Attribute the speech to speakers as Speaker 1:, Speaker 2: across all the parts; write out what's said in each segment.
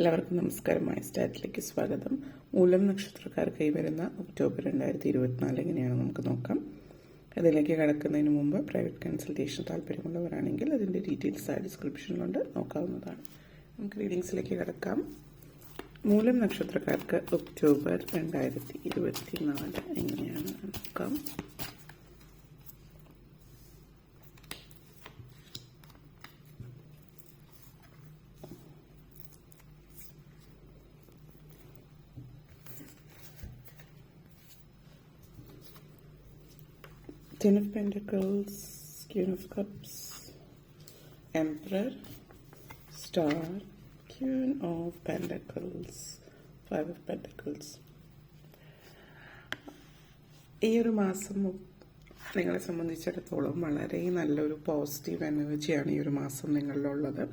Speaker 1: എല്ലാവർക്കും നമസ്കാരം. സ്റ്റാറ്റിലേക്ക് സ്വാഗതം. മൂലം നക്ഷത്രക്കാർക്കായി വരുന്ന ഒക്ടോബർ 2024 എങ്ങനെയാണ് നമുക്ക് നോക്കാം. അതിലേക്ക് കടക്കുന്നതിന് മുമ്പ് പ്രൈവറ്റ് കൺസൾട്ടേഷൻ താല്പര്യമുള്ളവരാണെങ്കിൽ അതിൻ്റെ ഡീറ്റെയിൽസ് ഡിസ്ക്രിപ്ഷനിലുണ്ട്, നോക്കാവുന്നതാണ്. നമുക്ക് റീഡിങ്സിലേക്ക് കടക്കാം. മൂലം നക്ഷത്രക്കാർക്ക് ഒക്ടോബർ 2024 എങ്ങനെയാണ് നോക്കാം. Ten of Pentacles, Queen of Cups, Emperor, Star, Queen of Pentacles, Five of Pentacles. ഈ ഒരു മാസം നിങ്ങളെ സംബന്ധിച്ചിടത്തോളം വളരെ നല്ലൊരു പോസിറ്റീവ് എനർജിയാണ് ഈ ഒരു മാസം നിങ്ങളിലുള്ളത്.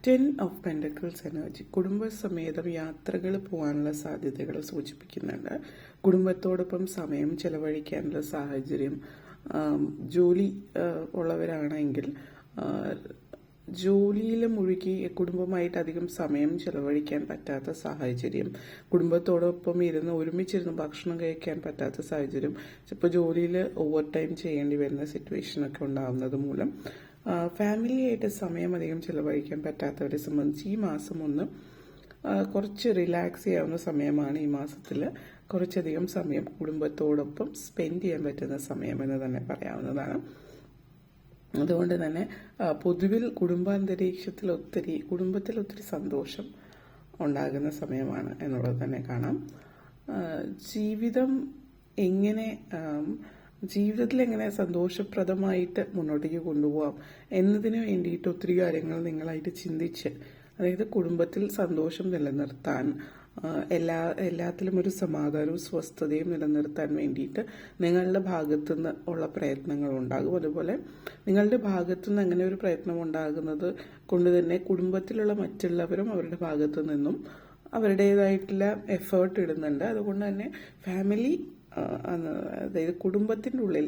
Speaker 1: 10 ഓഫ് പെൻഡക്കിൾസ് എനർജി കുടുംബസമേതം യാത്രകൾ പോകാനുള്ള സാധ്യതകൾ സൂചിപ്പിക്കുന്നുണ്ട്. കുടുംബത്തോടൊപ്പം സമയം ചെലവഴിക്കാനുള്ള സാഹചര്യം, ജോലി ഉള്ളവരാണെങ്കിൽ ജോലിയിൽ മുഴുകി കുടുംബമായിട്ട് അധികം സമയം ചെലവഴിക്കാൻ പറ്റാത്ത സാഹചര്യം, കുടുംബത്തോടൊപ്പം ഒരുമിച്ചിരുന്ന് ഭക്ഷണം കഴിക്കാൻ പറ്റാത്ത സാഹചര്യം, ചിലപ്പോൾ ജോലിയിൽ ഓവർ ടൈം ചെയ്യേണ്ടി വരുന്ന സിറ്റുവേഷനൊക്കെ ഉണ്ടാകുന്നത് മൂലം ഫാമിലിയായിട്ട് സമയം അധികം ചെലവഴിക്കാൻ പറ്റാത്തവരെ സംബന്ധിച്ച് ഈ മാസം കുറച്ച് റിലാക്സ് ചെയ്യാവുന്ന സമയമാണ്. ഈ മാസത്തിൽ കുറച്ചധികം സമയം കുടുംബത്തോടൊപ്പം സ്പെൻഡ് ചെയ്യാൻ പറ്റുന്ന സമയം എന്ന് തന്നെ പറയാവുന്നതാണ്. അതുകൊണ്ട് തന്നെ പൊതുവിൽ കുടുംബത്തിൽ ഒത്തിരി സന്തോഷം ഉണ്ടാകുന്ന സമയമാണ് എന്നുള്ളത് തന്നെ കാണാം. ജീവിതത്തിൽ എങ്ങനെ സന്തോഷപ്രദമായിട്ട് മുന്നോട്ടേക്ക് കൊണ്ടുപോകാം എന്നതിന് വേണ്ടിയിട്ട് ഒത്തിരി കാര്യങ്ങൾ നിങ്ങളായിട്ട് ചിന്തിച്ച്, അതായത് കുടുംബത്തിൽ സന്തോഷം നിലനിർത്താൻ, എല്ലാത്തിലും ഒരു സമാധാനവും സ്വസ്ഥതയും നിലനിർത്താൻ വേണ്ടിയിട്ട് നിങ്ങളുടെ ഭാഗത്തുനിന്ന് ഉള്ള പ്രയത്നങ്ങൾ ഉണ്ടാകും. അതുപോലെ നിങ്ങളുടെ ഭാഗത്തുനിന്ന് അങ്ങനെ ഒരു പ്രയത്നം ഉണ്ടാകുന്നത് കൊണ്ട് തന്നെ കുടുംബത്തിലുള്ള മറ്റുള്ളവരും അവരുടെ ഭാഗത്തു നിന്നും അവരുടേതായിട്ടുള്ള എഫേർട്ട് ഇടുന്നുണ്ട്. അതുകൊണ്ട് തന്നെ ഫാമിലി, അതായത് കുടുംബത്തിൻ്റെ ഉള്ളിൽ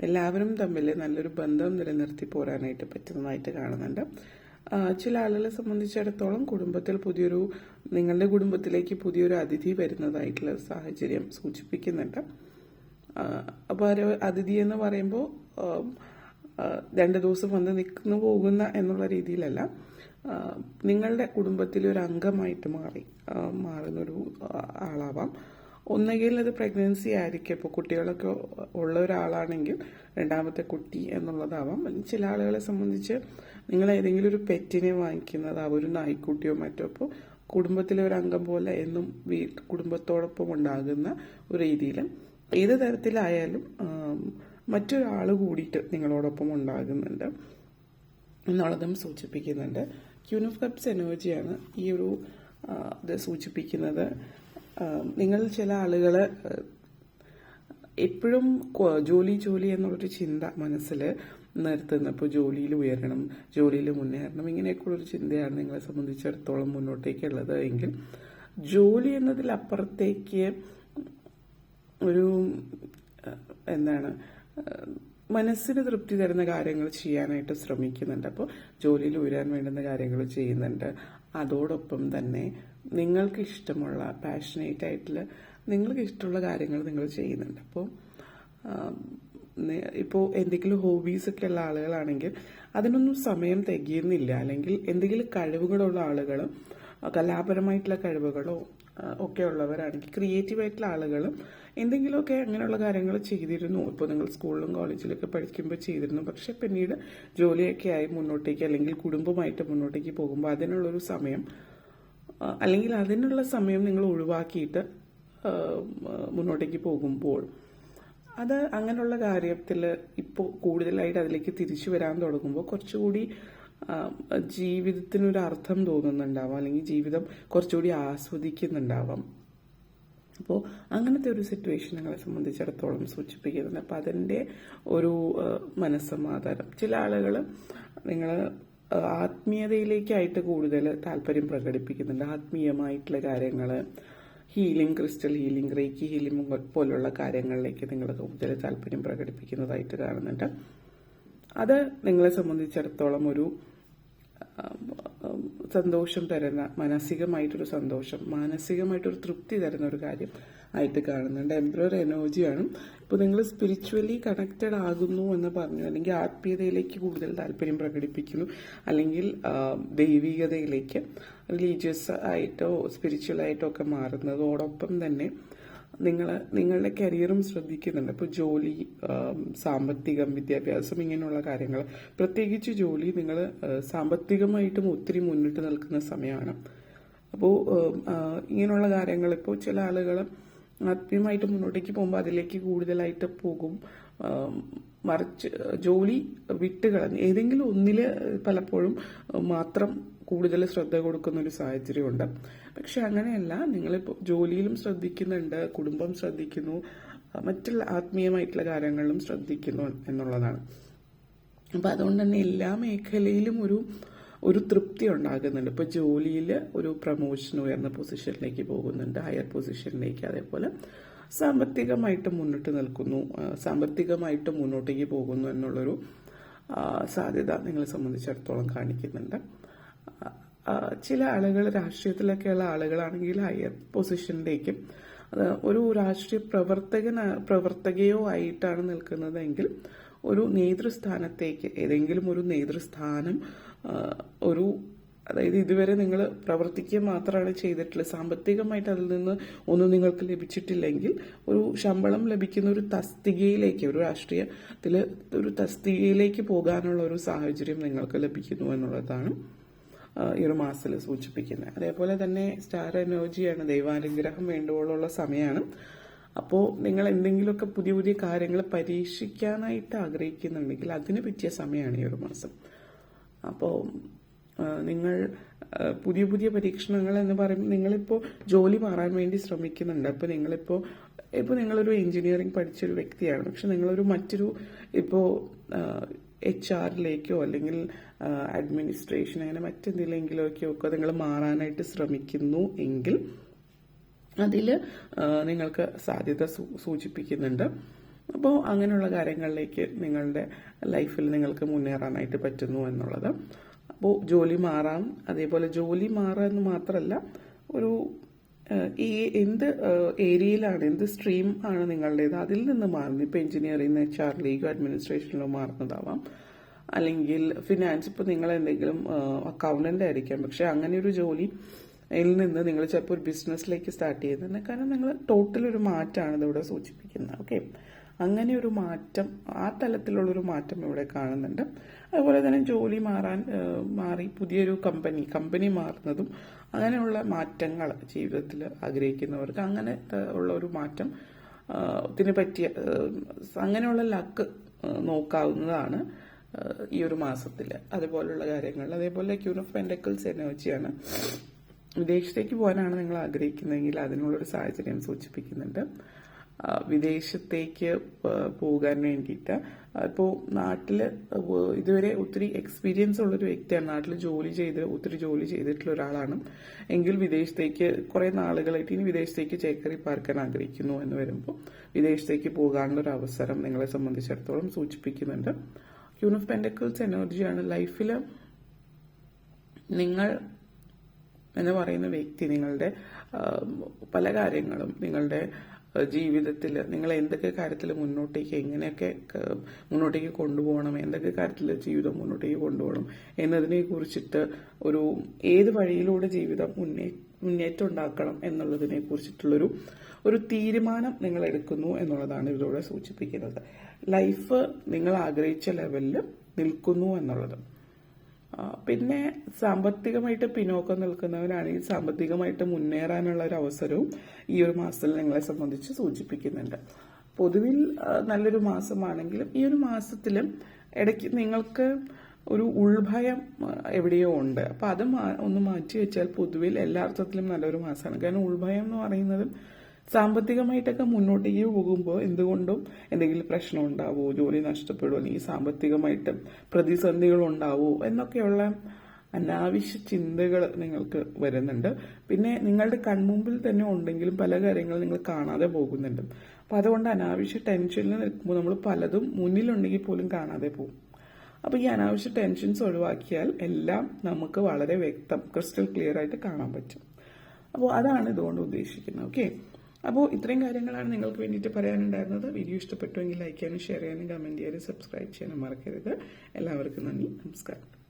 Speaker 1: എല്ലാവരും തമ്മിൽ നല്ലൊരു ബന്ധം നിലനിർത്തി പോരാനായിട്ട് പറ്റുന്നതായിട്ട് കാണുന്നുണ്ട്. ചില ആളുകളെ സംബന്ധിച്ചിടത്തോളം നിങ്ങളുടെ കുടുംബത്തിലേക്ക് പുതിയൊരു അതിഥി വരുന്നതായിട്ടുള്ള സാഹചര്യം സൂചിപ്പിക്കുന്നുണ്ട്. അപ്പോൾ അതിഥി എന്ന് പറയുമ്പോൾ 2 ദിവസം വന്ന് നിൽക്കുന്നു പോകുന്ന എന്നുള്ള രീതിയിലല്ല, നിങ്ങളുടെ കുടുംബത്തിലെ ഒരു അംഗമായിട്ട് മാറുന്നൊരു ആളാവാം. ഒന്നുകിൽ അത് പ്രഗ്നൻസി ആയിരിക്കും. ഇപ്പോൾ കുട്ടികളൊക്കെ ഉള്ള ഒരാളാണെങ്കിൽ രണ്ടാമത്തെ കുട്ടി എന്നുള്ളതാവാം. ചില ആളുകളെ സംബന്ധിച്ച് നിങ്ങൾ ഏതെങ്കിലും ഒരു പെറ്റിനെ വാങ്ങിക്കുന്നതാവും, ഒരു നായ്ക്കുട്ടിയോ മറ്റോ. അപ്പോൾ കുടുംബത്തിലെ ഒരു അംഗം പോലെ എന്നും കുടുംബത്തോടൊപ്പം ഉണ്ടാകുന്ന ഒരു രീതിയിൽ ഏത് തരത്തിലായാലും മറ്റൊരാൾ കൂടിയിട്ട് നിങ്ങളോടൊപ്പം ഉണ്ടാകുന്നുണ്ട് എന്നുള്ളതും സൂചിപ്പിക്കുന്നുണ്ട്. ക്യൂൻ ഓഫ് കപ്സ് എനർജിയാണ് ഈ ഒരു ഇത് സൂചിപ്പിക്കുന്നത്. നിങ്ങൾ ചില ആളുകൾ എപ്പോഴും ജോലി എന്നുള്ളൊരു ചിന്ത മനസ്സിൽ നിർത്തുന്ന, ഇപ്പോൾ ജോലിയിൽ ഉയരണം, ജോലിയിൽ മുന്നേറണം, ഇങ്ങനെയൊക്കെയുള്ളൊരു ചിന്തയാണ് നിങ്ങളെ സംബന്ധിച്ചിടത്തോളം മുന്നോട്ടേക്കുള്ളത് എങ്കിൽ ജോലി എന്നതിലപ്പുറത്തേക്ക് ഒരു മനസ്സിന് തൃപ്തി തരുന്ന കാര്യങ്ങൾ ചെയ്യാനായിട്ട് ശ്രമിക്കുന്നുണ്ട്. അപ്പോൾ ജോലിയിൽ ഉയരാൻ വേണ്ടുന്ന കാര്യങ്ങൾ ചെയ്യുന്നുണ്ട്. അതോടൊപ്പം തന്നെ നിങ്ങൾക്ക് ഇഷ്ടമുള്ള പാഷനേറ്റ് ആയിട്ടുള്ള നിങ്ങൾക്ക് ഇഷ്ടമുള്ള കാര്യങ്ങൾ നിങ്ങൾ ചെയ്യുന്നുണ്ട്. ഇപ്പോൾ എന്തെങ്കിലും ഹോബീസൊക്കെ ഉള്ള ആളുകളാണെങ്കിൽ അതിനൊന്നും സമയം തികയുന്നില്ല, അല്ലെങ്കിൽ എന്തെങ്കിലും കഴിവുകളുള്ള ആളുകൾ, കലാപരമായിട്ടുള്ള കഴിവുകളോ ഒക്കെ ഉള്ളവരാണെങ്കിൽ, ക്രിയേറ്റീവായിട്ടുള്ള ആളുകളും എന്തെങ്കിലുമൊക്കെ അങ്ങനെയുള്ള കാര്യങ്ങൾ ചെയ്തിരുന്നു. ഇപ്പോൾ നിങ്ങൾ സ്കൂളിലും കോളേജിലൊക്കെ പഠിക്കുമ്പോൾ ചെയ്തിരുന്നു. പക്ഷെ പിന്നീട് ജോലിയൊക്കെ ആയി മുന്നോട്ടേക്ക്, അല്ലെങ്കിൽ കുടുംബമായിട്ട് മുന്നോട്ടേക്ക് പോകുമ്പോൾ അതിനുള്ളൊരു സമയം, അല്ലെങ്കിൽ അതിനുള്ള സമയം നിങ്ങൾ ഒഴിവാക്കിയിട്ട് മുന്നോട്ടേക്ക് പോകുമ്പോൾ അങ്ങനെയുള്ള കാര്യത്തിൽ ഇപ്പോൾ കൂടുതലായിട്ട് അതിലേക്ക് തിരിച്ചു വരാൻ തുടങ്ങുമ്പോൾ കുറച്ചുകൂടി ജീവിതത്തിനൊരു അർത്ഥം തോന്നുന്നുണ്ടാവാം, അല്ലെങ്കിൽ ജീവിതം കുറച്ചുകൂടി ആസ്വദിക്കുന്നുണ്ടാവാം. അപ്പോൾ അങ്ങനത്തെ ഒരു സിറ്റുവേഷൻ നിങ്ങളെ സംബന്ധിച്ചിടത്തോളം സൂചിപ്പിക്കുന്നുണ്ട്. അപ്പം അതിൻ്റെ ഒരു മനസ്സമാധാനം. ചില ആളുകൾ നിങ്ങൾ ആത്മീയതയിലേക്കായിട്ട് കൂടുതൽ താല്പര്യം പ്രകടിപ്പിക്കുന്നുണ്ട്. ആത്മീയമായിട്ടുള്ള കാര്യങ്ങൾ, ക്രിസ്റ്റൽ ഹീലിംഗ്, റേക്കി ഹീലിംഗ് പോലുള്ള കാര്യങ്ങളിലേക്ക് നിങ്ങൾ കൂടുതൽ താല്പര്യം പ്രകടിപ്പിക്കുന്നതായിട്ട് കാണുന്നുണ്ട്. അത് നിങ്ങളെ സംബന്ധിച്ചിടത്തോളം ഒരു സന്തോഷം തരുന്ന, മാനസികമായിട്ടൊരു സന്തോഷം, മാനസികമായിട്ടൊരു തൃപ്തി തരുന്ന ഒരു കാര്യം ആയിട്ട് കാണുന്നുണ്ട്. എംപറർ എനർജിയാണ്. ഇപ്പോൾ നിങ്ങൾ സ്പിരിച്വലി കണക്റ്റഡ് ആകുന്നു എന്ന് പറഞ്ഞു, അല്ലെങ്കിൽ ആത്മീയതയിലേക്ക് കൂടുതൽ താല്പര്യം പ്രകടിപ്പിക്കുന്നു, അല്ലെങ്കിൽ ദൈവികതയിലേക്ക് റിലീജിയസ് ആയിട്ടോ സ്പിരിച്വൽ ആയിട്ടോ ഒക്കെ മാറുന്നതോടൊപ്പം തന്നെ നിങ്ങളുടെ കരിയറും ശ്രദ്ധിക്കുന്നുണ്ട്. ഇപ്പോൾ ജോലി, സാമ്പത്തികം, വിദ്യാഭ്യാസം, ഇങ്ങനെയുള്ള കാര്യങ്ങൾ, പ്രത്യേകിച്ച് ജോലി, നിങ്ങൾ സാമ്പത്തികമായിട്ടും ഒത്തിരി മുന്നിട്ട് നിൽക്കുന്ന സമയമാണ്. അപ്പോൾ ഇങ്ങനെയുള്ള കാര്യങ്ങൾ, ഇപ്പോൾ ചില ആളുകൾ ആത്മീയമായിട്ട് മുന്നോട്ടേക്ക് പോകുമ്പോൾ അതിലേക്ക് കൂടുതലായിട്ട് പോകും. മറിച്ച് ജോലി വിട്ടുകളഞ്ഞ് ഏതെങ്കിലും ഒന്നിൽ പലപ്പോഴും മാത്രം കൂടുതൽ ശ്രദ്ധ കൊടുക്കുന്ന ഒരു സാഹചര്യമുണ്ട്. പക്ഷെ അങ്ങനെയല്ല, നിങ്ങളിപ്പോൾ ജോലിയിലും ശ്രദ്ധിക്കുന്നുണ്ട്, കുടുംബം ശ്രദ്ധിക്കുന്നു, മറ്റുള്ള ആത്മീയമായിട്ടുള്ള കാര്യങ്ങളിലും ശ്രദ്ധിക്കുന്നു എന്നുള്ളതാണ്. അപ്പം അതുകൊണ്ട് തന്നെ എല്ലാ മേഖലയിലും ഒരു തൃപ്തി ഉണ്ടാകുന്നുണ്ട്. ഇപ്പോൾ ജോലിയിൽ ഒരു പ്രൊമോഷൻ, ഉയർന്ന പൊസിഷനിലേക്ക് പോകുന്നുണ്ട്, ഹയർ പൊസിഷനിലേക്ക്. അതേപോലെ സാമ്പത്തികമായിട്ട് മുന്നിട്ട് നിൽക്കുന്നു, സാമ്പത്തികമായിട്ട് മുന്നോട്ടേക്ക് പോകുന്നു എന്നുള്ളൊരു സാധ്യത നിങ്ങളെ സംബന്ധിച്ചിടത്തോളം കാണിക്കുന്നുണ്ട്. ചില ആളുകൾ, രാഷ്ട്രീയത്തിലൊക്കെയുള്ള ആളുകളാണെങ്കിൽ ഹയർ പൊസിഷനിലേക്കും, ഒരു രാഷ്ട്രീയ പ്രവർത്തകയോ ആയിട്ടാണ് നിൽക്കുന്നതെങ്കിൽ ഒരു നേതൃസ്ഥാനത്തേക്ക്, ഏതെങ്കിലും ഒരു നേതൃസ്ഥാനം, അതായത് ഇതുവരെ നിങ്ങൾ പ്രവർത്തിക്കുക മാത്രമാണ് ചെയ്തിട്ടുള്ളത്, സാമ്പത്തികമായിട്ട് അതിൽ നിന്ന് ഒന്നും നിങ്ങൾക്ക് ലഭിച്ചിട്ടില്ലെങ്കിൽ ഒരു ശമ്പളം ലഭിക്കുന്ന ഒരു തസ്തികയിലേക്ക്, ഒരു രാഷ്ട്രീയത്തിൽ ഒരു തസ്തികയിലേക്ക് പോകാനുള്ള ഒരു സാഹചര്യം നിങ്ങൾക്ക് ലഭിക്കുന്നു എന്നുള്ളതാണ് ഈ ഒരു മാസത്തിൽ സൂചിപ്പിക്കുന്നത്. അതേപോലെ തന്നെ സ്റ്റാർ എനർജിയാണ്, ദൈവാനുഗ്രഹം വേണ്ടുവോളുള്ള സമയമാണ്. അപ്പോൾ നിങ്ങൾ എന്തെങ്കിലുമൊക്കെ പുതിയ പുതിയ കാര്യങ്ങൾ പരീക്ഷിക്കാനായിട്ട് ആഗ്രഹിക്കുന്നുണ്ടെങ്കിൽ അതിന് പറ്റിയ സമയമാണ് ഈ ഒരു മാസം. അപ്പോൾ നിങ്ങൾ പുതിയ പുതിയ പരീക്ഷണങ്ങൾ എന്ന് പറയുമ്പോൾ, നിങ്ങളിപ്പോൾ ജോലി മാറാൻ വേണ്ടി ശ്രമിക്കുന്നുണ്ട്. അപ്പോൾ നിങ്ങളൊരു എഞ്ചിനീയറിംഗ് പഠിച്ചൊരു വ്യക്തിയാണ്, പക്ഷെ നിങ്ങളൊരു മറ്റൊരു ഇപ്പോൾ HR അല്ലെങ്കിൽ അഡ്മിനിസ്ട്രേഷൻ, അങ്ങനെ മറ്റെന്തെങ്കിലുമൊക്കെ നിങ്ങൾ മാറാനായിട്ട് ശ്രമിക്കുന്നു എങ്കിൽ അതിൽ നിങ്ങൾക്ക് സാധ്യത സൂചിപ്പിക്കുന്നുണ്ട്. അപ്പോൾ അങ്ങനെയുള്ള കാര്യങ്ങളിലേക്ക് നിങ്ങളുടെ ലൈഫിൽ നിങ്ങൾക്ക് മുന്നേറാനായിട്ട് പറ്റുന്നു എന്നുള്ളത്. അപ്പോൾ ജോലി മാറാം. അതേപോലെ ജോലി മാറാമെന്ന് മാത്രമല്ല, ഒരു എന്ത് ഏരിയയിലാണ്, എന്ത് സ്ട്രീം ആണ് നിങ്ങളുടേത്, അതിൽ നിന്ന് മാറുന്നു. ഇപ്പോൾ എഞ്ചിനീയറിംഗ്, HR, അഡ്മിനിസ്ട്രേഷനിലോ മാറുന്നതാവാം, അല്ലെങ്കിൽ ഫിനാൻസ്. ഇപ്പോൾ നിങ്ങൾ എന്തെങ്കിലും അക്കൗണ്ടന്റ് ആയിരിക്കാം, പക്ഷെ അങ്ങനെ ഒരു ജോലി നിന്ന് നിങ്ങൾ ചിലപ്പോൾ ഒരു ബിസിനസ്സിലേക്ക് സ്റ്റാർട്ട് ചെയ്യുന്നത്. കാരണം നിങ്ങൾ ടോട്ടൽ ഒരു മാറ്റമാണ് ഇതിവിടെ സൂചിപ്പിക്കുന്നത്. ഓക്കെ, അങ്ങനെ ഒരു മാറ്റം, ആ തലത്തിലുള്ളൊരു മാറ്റം ഇവിടെ കാണുന്നുണ്ട്. അതുപോലെ തന്നെ ജോലി മാറി പുതിയൊരു കമ്പനി മാറുന്നതും, അങ്ങനെയുള്ള മാറ്റങ്ങൾ ജീവിതത്തിൽ ആഗ്രഹിക്കുന്നവർക്ക് അങ്ങനെ ഉള്ള ഒരു മാറ്റം ത്തിന് പറ്റിയ അങ്ങനെയുള്ള ലക്ക് നോക്കാവുന്നതാണ് ഈ ഒരു മാസത്തിൽ. അതുപോലുള്ള കാര്യങ്ങൾ. അതേപോലെ ക്യൂൻ ഓഫ് പെന്റക്കിൾസ് എനർജിയാണ്. വിദേശത്തേക്ക് പോകാനാണ് നിങ്ങൾ ആഗ്രഹിക്കുന്നതെങ്കിൽ അതിനുള്ളൊരു സാഹചര്യം സൂചിപ്പിക്കുന്നുണ്ട്. വിദേശത്തേക്ക് പോകാൻ വേണ്ടിയിട്ട്, ഇപ്പോൾ നാട്ടിൽ ഇതുവരെ ഒത്തിരി എക്സ്പീരിയൻസ് ഉള്ളൊരു വ്യക്തിയാണ്, നാട്ടിൽ ഒത്തിരി ജോലി ചെയ്തിട്ടുള്ള ഒരാളാണ് എങ്കിൽ വിദേശത്തേക്ക് കുറേ നാളുകളായിട്ട് ഇനി വിദേശത്തേക്ക് ചേക്കേറി പാർക്കാൻ ആഗ്രഹിക്കുന്നു എന്ന് വരുമ്പോൾ വിദേശത്തേക്ക് പോകാനുള്ളൊരു അവസരം നിങ്ങളെ സംബന്ധിച്ചിടത്തോളം സൂചിപ്പിക്കുന്നുണ്ട്. ക്യൂൻ ഓഫ് പെന്റക്കിൾസ് എനർജിയാണ്. ലൈഫിൽ നിങ്ങൾ എന്ന് പറയുന്ന വ്യക്തി നിങ്ങളുടെ പല കാര്യങ്ങളും, നിങ്ങളുടെ ജീവിതത്തിൽ നിങ്ങൾ എന്തൊക്കെ കാര്യത്തിൽ എങ്ങനെയൊക്കെ മുന്നോട്ടേക്ക് കൊണ്ടുപോകണം, എന്തൊക്കെ കാര്യത്തിൽ ജീവിതം മുന്നോട്ടേക്ക് കൊണ്ടുപോകണം എന്നതിനെ കുറിച്ചിട്ട് ഏത് വഴിയിലൂടെ ജീവിതം മുന്നേറ്റം ഉണ്ടാക്കണം എന്നുള്ളതിനെ കുറിച്ചിട്ടുള്ളൊരു തീരുമാനം നിങ്ങൾ എടുക്കുന്നു എന്നുള്ളതാണ് ഇതിലൂടെ സൂചിപ്പിക്കുന്നത്. ലൈഫ് നിങ്ങൾ ആഗ്രഹിച്ച ലെവലിൽ നിൽക്കുന്നു എന്നുള്ളത്. പിന്നെ സാമ്പത്തികമായിട്ട് പിന്നോക്കം നിൽക്കുന്നവരാണെങ്കിൽ സാമ്പത്തികമായിട്ട് മുന്നേറാനുള്ള ഒരു അവസരവും ഈ ഒരു മാസത്തിൽ നിങ്ങളെ സംബന്ധിച്ച് സൂചിപ്പിക്കുന്നുണ്ട്. പൊതുവിൽ നല്ലൊരു മാസമാണെങ്കിലും ഈ ഒരു മാസത്തിൽ ഇടയ്ക്ക് നിങ്ങൾക്ക് ഒരു ഉൾഭയം എവിടെയോ ഉണ്ട്. അപ്പം അത് ഒന്ന് മാറ്റി വെച്ചാൽ പൊതുവിൽ എല്ലാ അർത്ഥത്തിലും നല്ലൊരു മാസമാണ്. കാരണം ഉൾഭയം എന്ന് പറയുന്നത് സാമ്പത്തികമായിട്ടൊക്കെ മുന്നോട്ടേക്ക് പോകുമ്പോൾ എന്തുകൊണ്ടും എന്തെങ്കിലും പ്രശ്നം ഉണ്ടാവുമോ, ജോലി നഷ്ടപ്പെടുമോ, അല്ലെങ്കിൽ സാമ്പത്തികമായിട്ട് പ്രതിസന്ധികൾ ഉണ്ടാവുമോ എന്നൊക്കെയുള്ള അനാവശ്യ ചിന്തകൾ നിങ്ങൾക്ക് വരുന്നുണ്ട്. പിന്നെ നിങ്ങളുടെ കൺമുമ്പിൽ തന്നെ ഉണ്ടെങ്കിലും പല കാര്യങ്ങളും നിങ്ങൾ കാണാതെ പോകുന്നുണ്ട്. അപ്പം അതുകൊണ്ട് അനാവശ്യ ടെൻഷനിൽ നിൽക്കുമ്പോൾ നമ്മൾ പലതും മുന്നിലുണ്ടെങ്കിൽ പോലും കാണാതെ പോകും. അപ്പോൾ ഈ അനാവശ്യ ടെൻഷൻസ് ഒഴിവാക്കിയാൽ എല്ലാം നമുക്ക് വളരെ വ്യക്തം ക്രിസ്റ്റൽ ക്ലിയർ ആയിട്ട് കാണാൻ പറ്റും. അപ്പോൾ അതാണ് ഇതുകൊണ്ട് ഉദ്ദേശിക്കുന്നത്. ഓക്കെ, അപ്പോൾ ഇത്രയും കാര്യങ്ങളാണ് നിങ്ങൾക്ക് വേണ്ടിയിട്ട് പറയാനുണ്ടായിരുന്നത്. വീഡിയോ ഇഷ്ടപ്പെട്ടുവെങ്കിൽ ലൈക്ക് ചെയ്യാനും ഷെയർ ചെയ്യാനും കമൻറ്റ് ചെയ്യാനും സബ്സ്ക്രൈബ് ചെയ്യാനും മറക്കരുത്. എല്ലാവർക്കും നന്ദി, നമസ്കാരം.